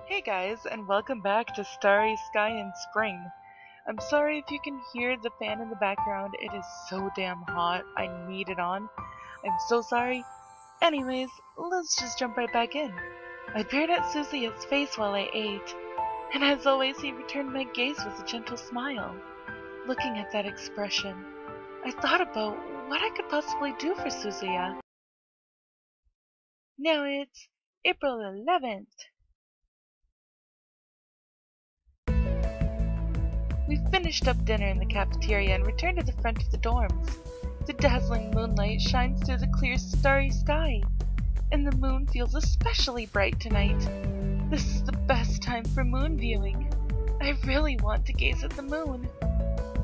Hey guys, and welcome back to Starry Sky in Spring. I'm sorry if you can hear the fan in the background, it is so damn hot, I need it on. I'm so sorry. Anyways, let's just jump right back in. I peered at Suzia's face while I ate, and as always he returned my gaze with a gentle smile. Looking at that expression, I thought about what I could possibly do for Suzia. Now it's April 11th. We finished up dinner in the cafeteria and returned to the front of the dorms. The dazzling moonlight shines through the clear starry sky, and the moon feels especially bright tonight. This is the best time for moon viewing. I really want to gaze at the moon.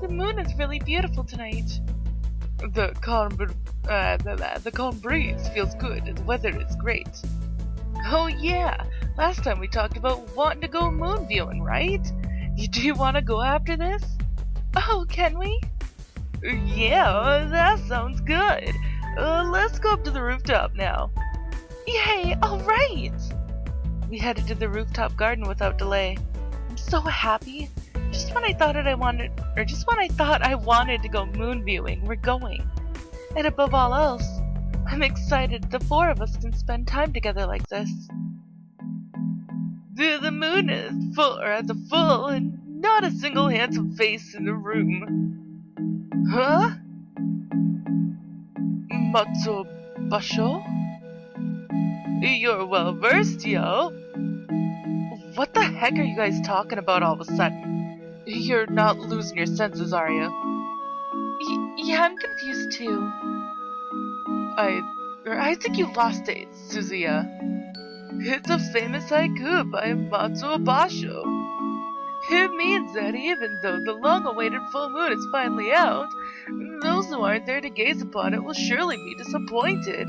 The moon is really beautiful tonight. The calm breeze feels good and the weather is great. Oh yeah, last time we talked about wanting to go moon viewing, right? Do you want to go after this? Oh, can we? Yeah, that sounds good. Let's go up to the rooftop now. Yay, alright! We headed to the rooftop garden without delay. I'm so happy. Just when I thought I wanted to go moon viewing, we're going. And above all else, I'm excited the four of us can spend time together like this. The moon is at the full and not a single handsome face in the room. Huh? Matsubasho? You're well versed, yo. What the heck are you guys talking about all of a sudden? You're not losing your senses, are you? Yeah, I'm confused too. I think you lost it, Suzuya. It's a famous haiku by Matsuo Basho. It means that even though the long-awaited full moon is finally out, those who aren't there to gaze upon it will surely be disappointed.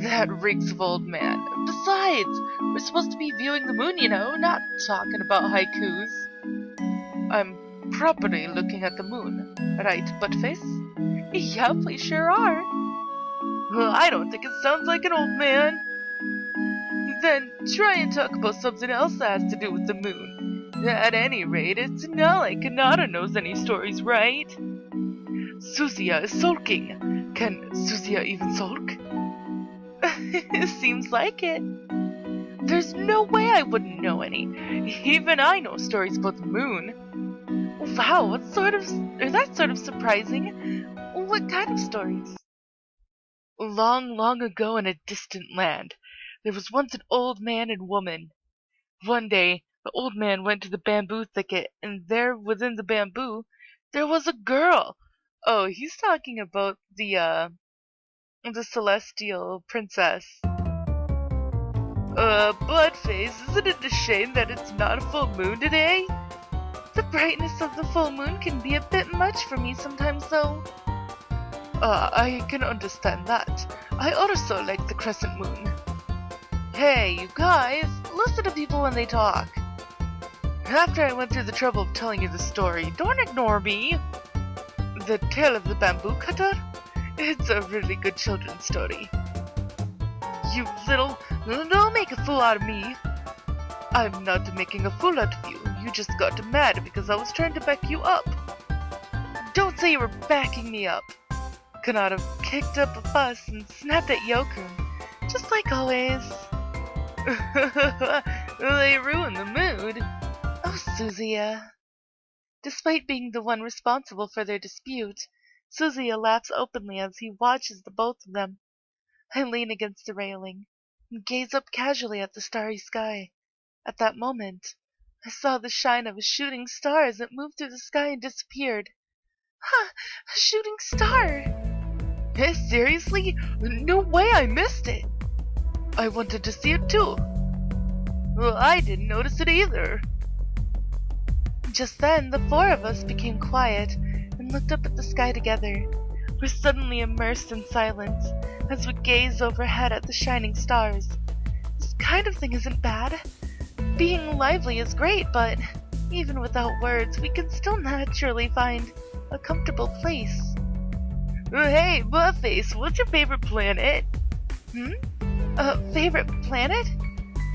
That reeks of old man. Besides, we're supposed to be viewing the moon, you know, not talking about haikus. I'm properly looking at the moon, right, Buttface? Yep, we sure are. I don't think it sounds like an old man. Then try and talk about something else that has to do with the moon. At any rate, it's not like Kanata knows any stories, right? Suzuya is sulking. Can Suzuya even sulk? Seems like it. There's no way I wouldn't know any. Even I know stories about the moon. Wow, that's sort of surprising. What kind of stories? Long, long ago in a distant land, there was once an old man and woman. One day, the old man went to the bamboo thicket, and there, within the bamboo, there was a girl. Oh, he's talking about the celestial princess. Buttface, isn't it a shame that it's not a full moon today? The brightness of the full moon can be a bit much for me sometimes, though. I can understand that. I also like the crescent moon. Hey, you guys, listen to people when they talk. After I went through the trouble of telling you the story, don't ignore me. The Tale of the Bamboo Cutter? It's a really good children's story. You don't make a fool out of me. I'm not making a fool out of you. You just got mad because I was trying to back you up. Don't say you were backing me up. Kanata kicked up a fuss and snapped at Yokun, just like always. They ruined the mood. Oh, Suzuya. Despite being the one responsible for their dispute, Suzuya laughs openly as he watches the both of them. I lean against the railing and gaze up casually at the starry sky. At that moment, I saw the shine of a shooting star as it moved through the sky and disappeared. Huh, a shooting star! Hey, seriously? No way I missed it! I wanted to see it too. Well, I didn't notice it either. Just then, the four of us became quiet and looked up at the sky together. We're suddenly immersed in silence as we gaze overhead at the shining stars. This kind of thing isn't bad. Being lively is great, but even without words, we can still naturally find a comfortable place. Hey, Buttface, what's your favorite planet? Favorite planet?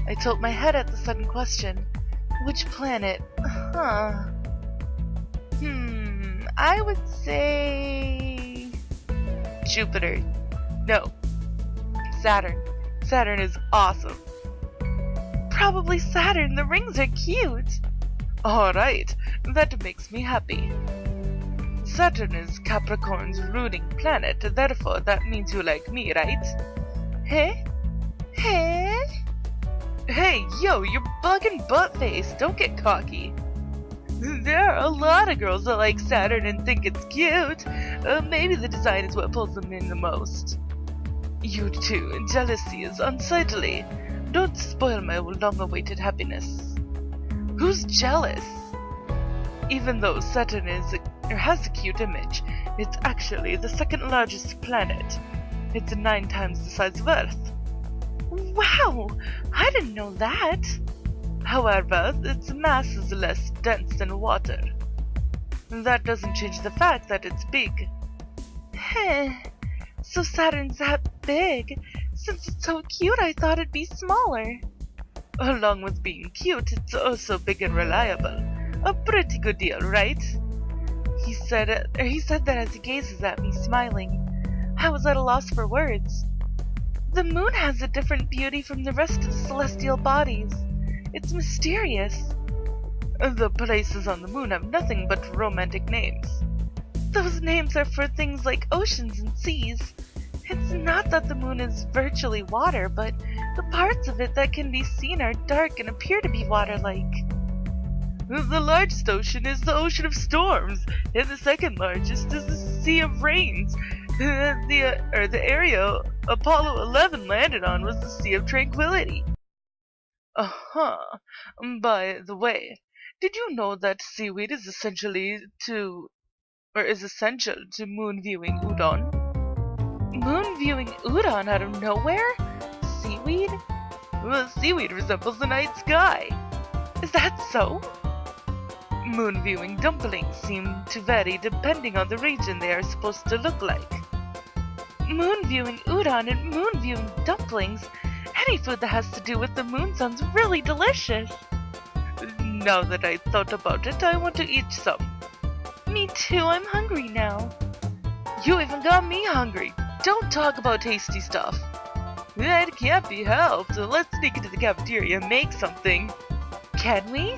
I tilt my head at the sudden question. Which planet? I would say... Jupiter. No. Saturn. Saturn is awesome. Probably Saturn. The rings are cute. Alright, that makes me happy. Saturn is Capricorn's ruling planet, therefore that means you like me, right? Hey? Hey? Hey, yo, you're bugging butt-face. Don't get cocky. There are a lot of girls that like Saturn and think it's cute. Maybe the design is what pulls them in the most. You too, jealousy is unsightly. Don't spoil my long-awaited happiness. Who's jealous? Even though Saturn has a cute image, it's actually the second largest planet. It's 9 times the size of Earth. Wow! I didn't know that! However, its mass is less dense than water. That doesn't change the fact that it's big. Heh. So Saturn's that big? Since it's so cute, I thought it'd be smaller. Along with being cute, it's also big and reliable. A pretty good deal, right? He said that as he gazes at me, smiling. I was at a loss for words. The moon has a different beauty from the rest of the celestial bodies. It's mysterious. The places on the moon have nothing but romantic names. Those names are for things like oceans and seas. It's not that the moon is virtually water, but the parts of it that can be seen are dark and appear to be water-like. The largest ocean is the Ocean of Storms, and the second largest is the Sea of Rains. The area Apollo 11 landed on was the Sea of Tranquility. By the way, did you know that seaweed is essential to moon viewing udon? Moon viewing udon out of nowhere? Seaweed? Well, seaweed resembles the night sky. Is that so? Moon viewing dumplings seem to vary depending on the region they are supposed to look like. Moon viewing udon and moon viewing dumplings? Any food that has to do with the moon sounds really delicious. Now that I thought about it, I want to eat some. Me too, I'm hungry now. You even got me hungry. Don't talk about tasty stuff. That can't be helped. Let's sneak into the cafeteria and make something. Can we?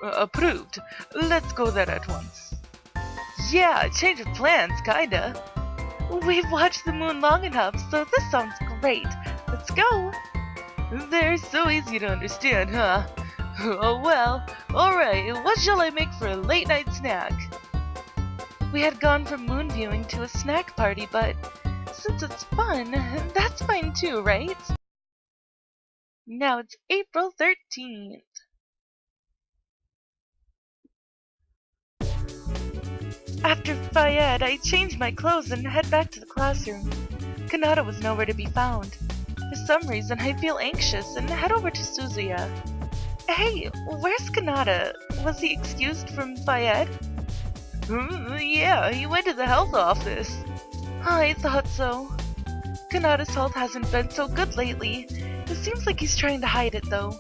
Approved. Let's go there at once. Yeah, change of plans, kinda. We've watched the moon long enough, so this sounds great. Let's go. They're so easy to understand, huh? Oh well. Alright, what shall I make for a late night snack? We had gone from moon viewing to a snack party, but since it's fun, that's fine too, right? Now it's April 13th. After Fayed, I change my clothes and head back to the classroom. Kanata was nowhere to be found. For some reason, I feel anxious and head over to Suzuya. Hey, where's Kanata? Was he excused from Fayed? Yeah, he went to the health office. I thought so. Kanata's health hasn't been so good lately. It seems like he's trying to hide it, though.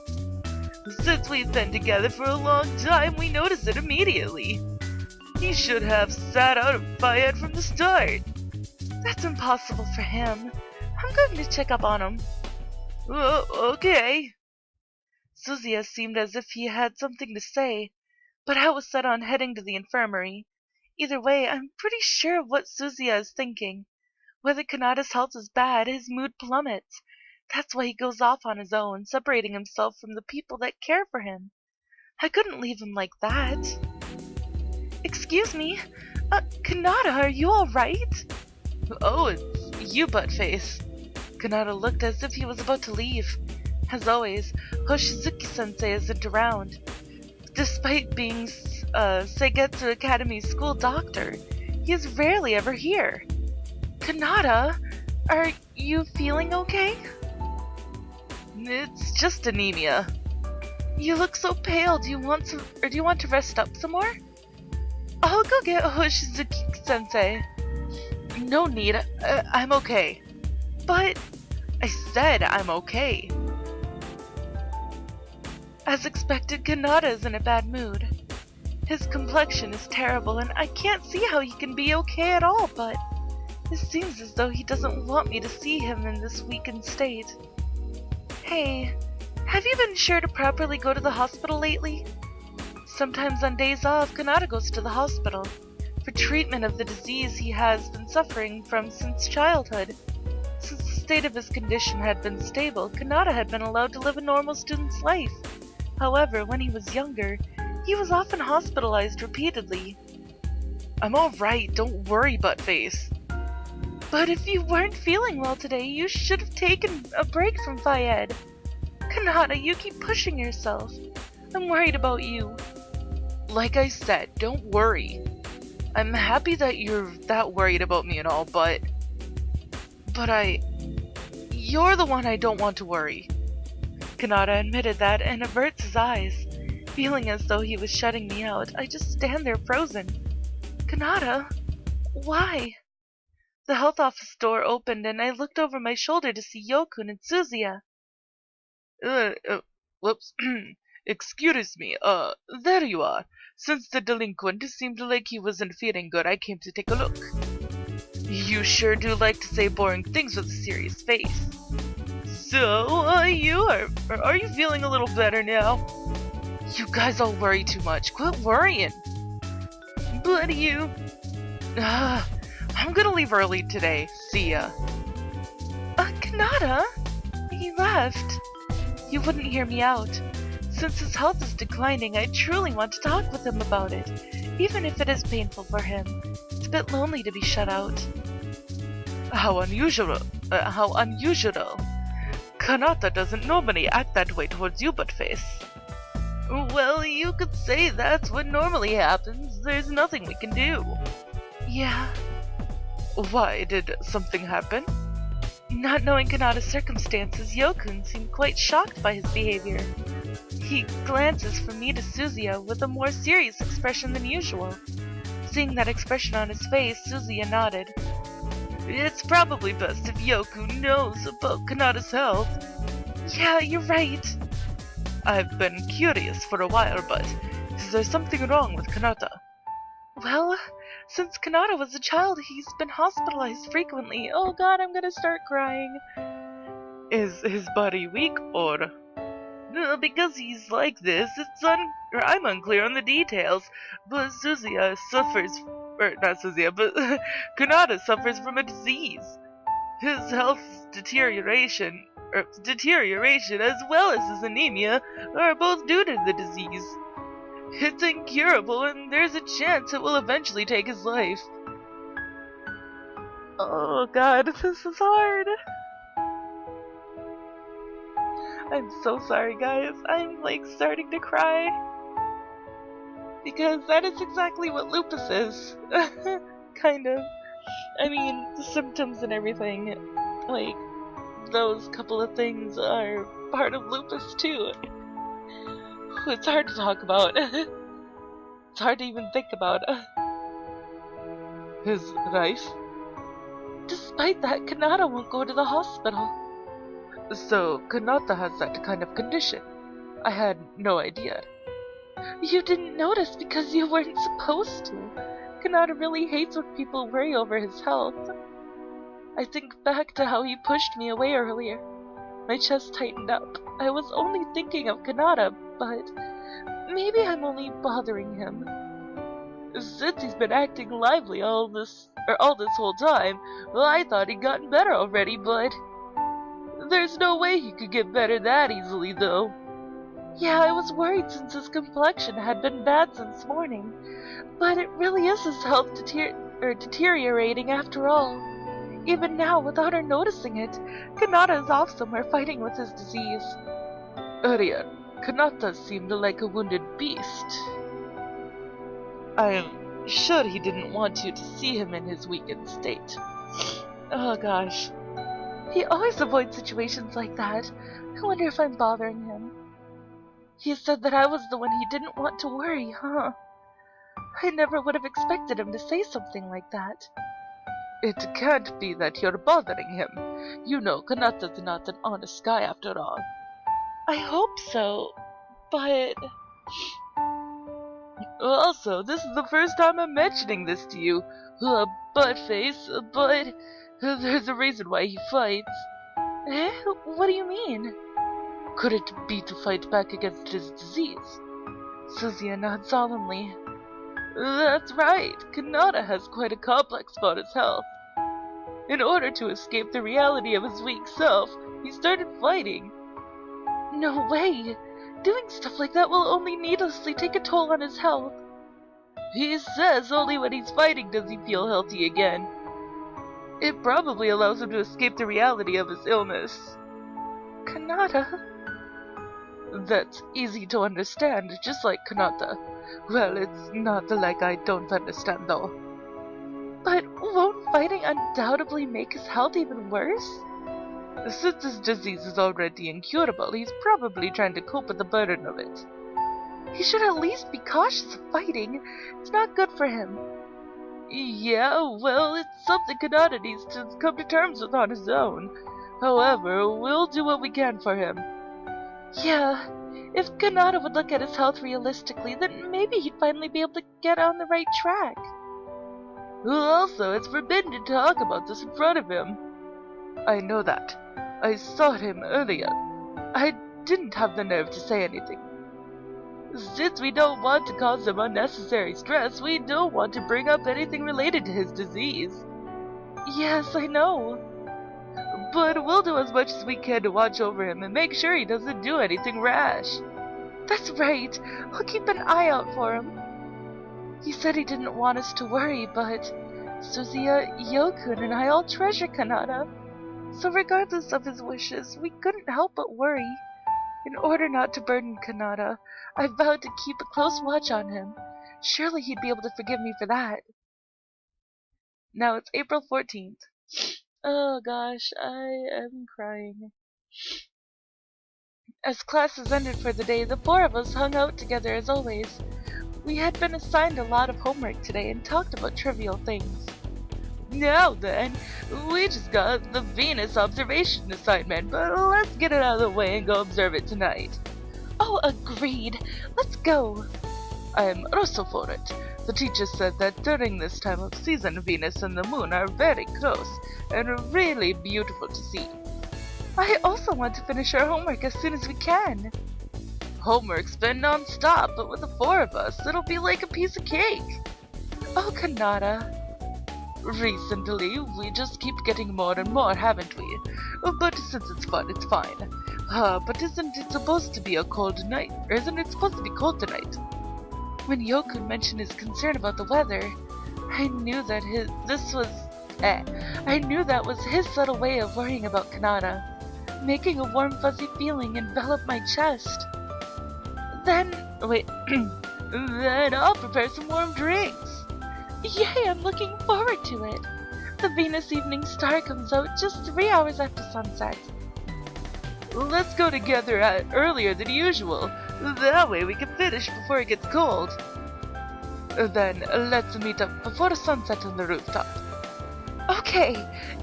Since we've been together for a long time, we notice it immediately. He should have sat out of Fayed from the start. That's impossible for him. I'm going to check up on him. Okay. Suzuya seemed as if he had something to say, but I was set on heading to the infirmary. Either way, I'm pretty sure of what Suzuya is thinking. Whether Kanata's health is bad, his mood plummets. That's why he goes off on his own, separating himself from the people that care for him. I couldn't leave him like that. Excuse me? Kanata, are you alright? Oh, it's you, Buttface. Kanata looked as if he was about to leave. As always, Hoshizuki-sensei isn't around. Despite being Seigetsu Academy's school doctor, he is rarely ever here. Kanata, are you feeling okay? It's just anemia. You look so pale. Do you want to rest up some more? I'll go get Hoshizuki-sensei. No need. I'm okay. But I said I'm okay. As expected, Kanata is in a bad mood. His complexion is terrible, and I can't see how he can be okay at all, but it seems as though he doesn't want me to see him in this weakened state. Hey, have you been sure to properly go to the hospital lately? Sometimes on days off, Kanata goes to the hospital for treatment of the disease he has been suffering from since childhood. Since the state of his condition had been stable, Kanata had been allowed to live a normal student's life. However, when he was younger, he was often hospitalized repeatedly. I'm alright, don't worry, Buttface. But if you weren't feeling well today, you should have taken a break from Fayed. Kanata, you keep pushing yourself. I'm worried about you. Like I said, don't worry. I'm happy that you're that worried about me and all, but you're the one I don't want to worry. Kanata admitted that and averts his eyes. Feeling as though he was shutting me out, I just stand there frozen. Kanata? Why? The health office door opened and I looked over my shoulder to see Yokun and Suzuya. Whoops. Excuse me, there you are. Since the delinquent seemed like he wasn't feeling good, I came to take a look. You sure do like to say boring things with a serious face. So, are you feeling a little better now? You guys all worry too much. Quit worrying. But you... I'm gonna leave early today. See ya. Kanata? He left. You wouldn't hear me out. Since his health is declining, I truly want to talk with him about it. Even if it is painful for him. It's a bit lonely to be shut out. How unusual. Kanata doesn't normally act that way towards you, Buttface. Well, you could say that's what normally happens. There's nothing we can do. Yeah. Why, did something happen? Not knowing Kanata's circumstances, Yokun seemed quite shocked by his behavior. He glances from me to Suzuya with a more serious expression than usual. Seeing that expression on his face, Suzuya nodded. It's probably best if Yokun knows about Kanata's health. Yeah, you're right. I've been curious for a while, but is there something wrong with Kanata? Well, since Kanata was a child, he's been hospitalized frequently. Oh god, I'm gonna start crying. Is his body weak, or...? Because he's like this, I'm unclear on the details, but Kanata suffers from a disease. His health's deterioration as well as his anemia are both due to the disease. It's incurable and there's a chance it will eventually take his life. Oh god, this is hard. I'm so sorry, guys. I'm like starting to cry. Because that is exactly what lupus is. Kind of. I mean, the symptoms and everything, like, those couple of things are part of lupus too. It's hard to talk about. It's hard to even think about. His wife? Despite that, Kanata won't go to the hospital. So, Kanata has that kind of condition. I had no idea. You didn't notice because you weren't supposed to. Kanata really hates when people worry over his health. I think back to how he pushed me away earlier. My chest tightened up. I was only thinking of Kanata, but maybe I'm only bothering him. Since he's been acting lively all this whole time, well, I thought he'd gotten better already, but there's no way he could get better that easily, though. Yeah, I was worried since his complexion had been bad since morning, but it really is his health deteriorating after all. Even now, without her noticing it, Kanata is off somewhere fighting with his disease. Earlier, Kanata seemed like a wounded beast. I'm sure he didn't want you to see him in his weakened state. Oh gosh. He always avoids situations like that. I wonder if I'm bothering him. He said that I was the one he didn't want to worry, huh? I never would have expected him to say something like that. It can't be that you're bothering him. You know, Kanata's not an honest guy after all. I hope so. But... Also, this is the first time I'm mentioning this to you. Buttface, but there's a reason why he fights. Eh? What do you mean? Could it be to fight back against his disease? Suzuya nods solemnly. That's right. Kanata has quite a complex about his health. In order to escape the reality of his weak self, he started fighting. No way! Doing stuff like that will only needlessly take a toll on his health. He says only when he's fighting does he feel healthy again. It probably allows him to escape the reality of his illness. Kanata? That's easy to understand, just like Kanata. Well, it's not like I don't understand though. But won't fighting undoubtedly make his health even worse? Since his disease is already incurable, he's probably trying to cope with the burden of it. He should at least be cautious of fighting. It's not good for him. Yeah, well, it's something Kanata needs to come to terms with on his own. However, we'll do what we can for him. Yeah, if Kanata would look at his health realistically, then maybe he'd finally be able to get on the right track. Also, it's forbidden to talk about this in front of him. I know that. I saw him earlier. I didn't have the nerve to say anything. Since we don't want to cause him unnecessary stress, we don't want to bring up anything related to his disease. Yes, I know. But we'll do as much as we can to watch over him and make sure he doesn't do anything rash. That's right. I'll keep an eye out for him. He said he didn't want us to worry, but Suzuya, Yokun, and I all treasure Kanata. So regardless of his wishes, we couldn't help but worry. In order not to burden Kanata, I vowed to keep a close watch on him. Surely he'd be able to forgive me for that. Now it's April 14th. Oh gosh, I am crying. As classes ended for the day, the four of us hung out together as always. We had been assigned a lot of homework today and talked about trivial things. Now then, we just got the Venus observation assignment, but let's get it out of the way and go observe it tonight. Oh, agreed. Let's go. I'm also for it. The teacher said that during this time of season, Venus and the moon are very close and really beautiful to see. I also want to finish our homework as soon as we can. Homework's been non-stop, but with the four of us, it'll be like a piece of cake. Oh, Kanata. Recently, we just keep getting more and more, haven't we? But since it's fun, it's fine. But isn't it supposed to be a cold night? Or isn't it supposed to be cold tonight? When Yokun mentioned his concern about the weather, I knew that I knew that was his subtle way of worrying about Kanata, making a warm fuzzy feeling envelop my chest. Then I'll prepare some warm drinks. Yay, I'm looking forward to it. The Venus evening star comes out just 3 hours after sunset. Let's go together earlier than usual. That way we can finish before it gets cold. Then let's meet up before sunset on the rooftop. Okay,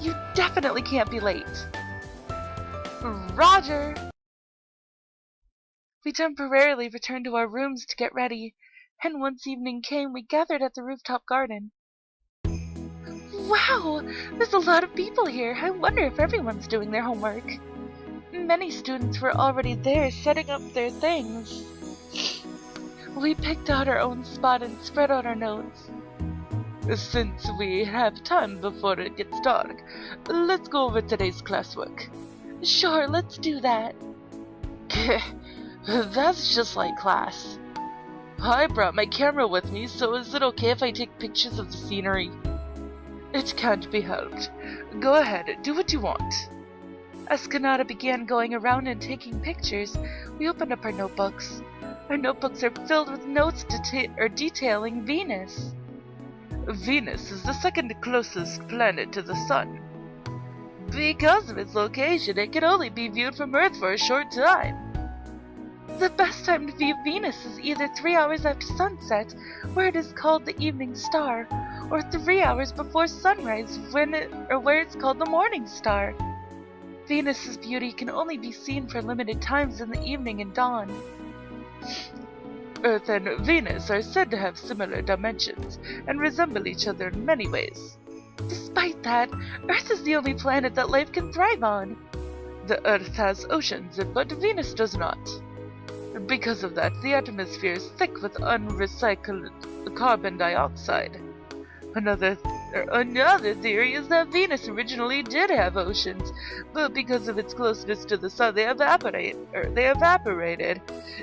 you definitely can't be late. Roger! We temporarily returned to our rooms to get ready, and once evening came, we gathered at the rooftop garden. Wow! There's a lot of people here. I wonder if everyone's doing their homework. Many students were already there setting up their things. We picked out our own spot and spread out our notes. Since we have time before it gets dark, let's go over today's classwork. Sure, let's do that. That's just like class. I brought my camera with me, so is it okay if I take pictures of the scenery? It can't be helped. Go ahead, do what you want. As Kanata began going around and taking pictures, we opened up our notebooks. Our notebooks are filled with notes detailing Venus. Venus is the second closest planet to the Sun. Because of its location, it can only be viewed from Earth for a short time. The best time to view Venus is either 3 hours after sunset, where it is called the evening star, or 3 hours before sunrise, where it's called the morning star. Venus's beauty can only be seen for limited times in the evening and dawn. Earth and Venus are said to have similar dimensions and resemble each other in many ways. Despite that, Earth is the only planet that life can thrive on. The Earth has oceans, but Venus does not. Because of that, the atmosphere is thick with unrecycled carbon dioxide. Another theory is that Venus originally did have oceans, but because of its closeness to the sun, they evaporated.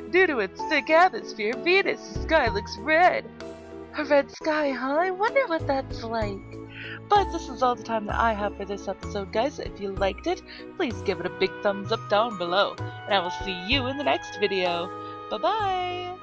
Due to its thick atmosphere, Venus' sky looks red. A red sky, huh? I wonder what that's like. But this is all the time that I have for this episode, guys. If you liked it, please give it a big thumbs up down below. And I will see you in the next video. Bye-bye!